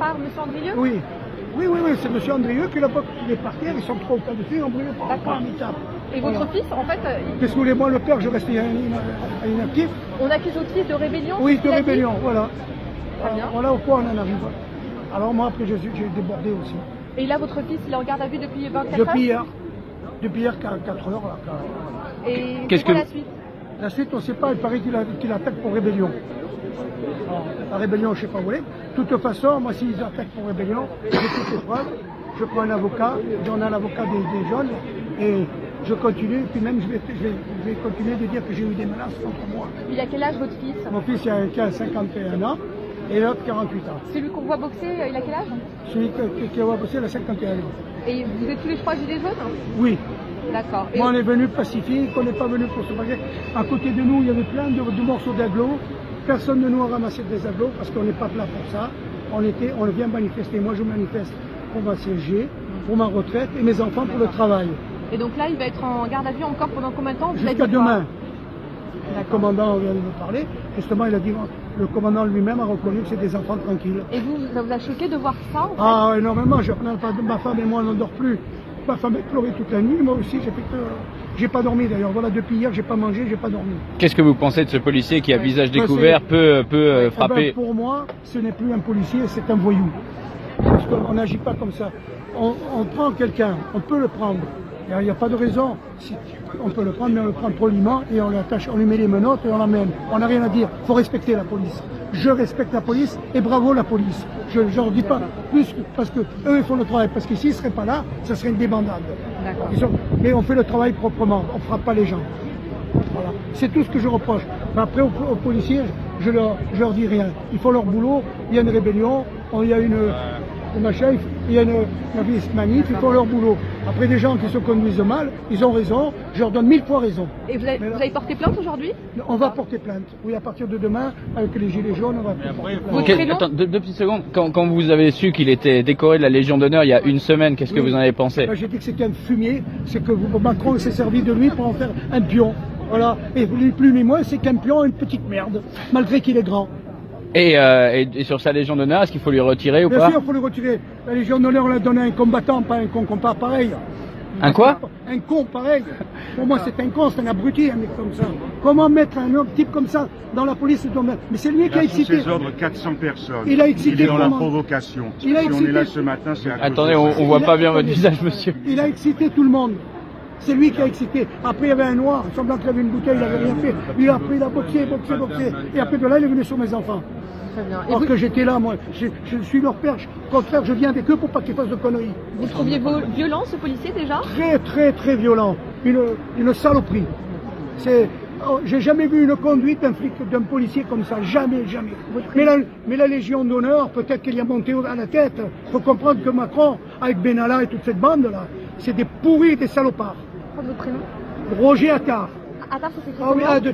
par M. Andrieux? Oui. Oui, c'est M. Andrieux qui l'a pas les parterres, ils sont trop au cas dessus, ils ont brûlé par amiable. Et votre fils, en fait... Qu'est-ce que vous voulez, moi, le père, je reste inactif. On accuse votre fils de rébellion? Oui, de rébellion, voilà. Très bien. Voilà au point on en arrive. Alors moi, après, j'ai débordé aussi. Et là, votre fils, il est en garde à vue depuis 24 heures? Depuis hier, 4 heures. Là, Et qu'est-ce que la suite? La suite, on ne sait pas, il paraît qu'il attaque pour rébellion. Alors, la rébellion, je ne sais pas où elle est. De toute façon, moi, s'ils attaquent pour rébellion, j'ai toutes les preuves. Je prends un avocat, on a l'avocat des jeunes, et je continue, et puis même je vais continuer de dire que j'ai eu des menaces contre moi. Il a quel âge votre fils? Mon fils, il a 51 ans, et l'autre 48 ans. Celui qu'on voit boxer, il a quel âge? Celui qui va bosser, il a 51 ans. Et vous êtes tous les trois gilets jaunes? Oui. D'accord. Moi, on est venu pacifique, on n'est pas venu pour se bagarrer. À côté de nous, il y avait plein de morceaux d'agglos. Personne ne nous a ramassé des agglos parce qu'on n'est pas là pour ça. On vient manifester. Moi, je manifeste pour ma CSG, pour ma retraite et mes enfants pour le travail. Et donc là, il va être en garde à vue encore pendant combien de temps? Jusqu'à demain. Le commandant vient de me parler. Justement, il a dit, le commandant lui-même a reconnu que c'est des enfants tranquilles. Et vous, ça vous a choqué de voir ça en fait? Ah, énormément. Ma femme et moi, on n'en dort plus. Ma femme a pleuré toute la nuit. Moi aussi, j'ai pas dormi d'ailleurs. Voilà, depuis hier, j'ai pas mangé, j'ai pas dormi. Qu'est-ce que vous pensez de ce policier qui, à visage découvert, peut frapper? Pour moi, ce n'est plus un policier, c'est un voyou. Parce qu'on n'agit pas comme ça. On prend quelqu'un, on peut le prendre. Il n'y a pas de raison. On peut le prendre, mais on le prend poliment et on l'attache, on lui met les menottes et on l'emmène. On n'a rien à dire. Il faut respecter la police. Je respecte la police et bravo la police. Je ne leur dis pas plus parce que eux ils font le travail. Parce que s'ils ne seraient pas là, ça serait une débandade. Mais on fait le travail proprement. On ne frappe pas les gens. Voilà. C'est tout ce que je reproche. Mais après aux policiers, je leur dis rien. Ils font leur boulot. Il y a une rébellion. Il y a il y a une manif, ils font leur boulot. Après, des gens qui se conduisent mal, ils ont raison, je leur donne 1000 fois raison. Et vous avez porté plainte aujourd'hui? On va porter plainte. Oui, à partir de demain, avec les gilets jaunes, on va porter plainte. Okay, attends, deux petites secondes. Quand vous avez su qu'il était décoré de la Légion d'honneur il y a une semaine, qu'est-ce que vous en avez pensé? J'ai dit que c'était un fumier, c'est que Macron s'est servi de lui pour en faire un pion. Voilà. Et ni plus ni moins, c'est qu'un pion, une petite merde, malgré qu'il est grand. Et sur sa Légion d'honneur, est-ce qu'il faut lui retirer ou pas? Bien sûr, il faut lui retirer. La Légion d'honneur, on l'a donné à un combattant, pas à un con pas pareil. Un quoi? Un con pareil. Pour moi, c'est un con, c'est un abruti, un mec comme ça. Comment mettre un homme type comme ça dans la police? Mais c'est lui qui a excité. Sous ses ordres, 400 personnes. Il a excité. Il est dans la provocation. Si on est là ce matin, c'est à cause Attendez, de ça. on voit pas bien votre visage, monsieur. Il a excité tout le monde. C'est lui qui a excité. Après, il y avait un noir, semblant qu'il avait une bouteille, il n'avait rien fait. Lui, après, il a boxé. Et après de là, il est venu sur mes enfants. Très bien. Alors que j'étais là, moi, je suis leur père. Au contraire, je viens avec eux pour pas qu'ils fassent de conneries. Vous trouviez violent ce policier déjà? Très violent. Une saloperie. J'ai jamais vu une conduite d'un policier comme ça. Jamais. Mais la Légion d'honneur, peut-être qu'elle y a monté à la tête. Il faut comprendre que Macron, avec Benalla et toute cette bande-là, c'est des pourris, des salopards. Quel est votre prénom? Roger Attard. Attard, ça s'écrit Ah oui, comment? de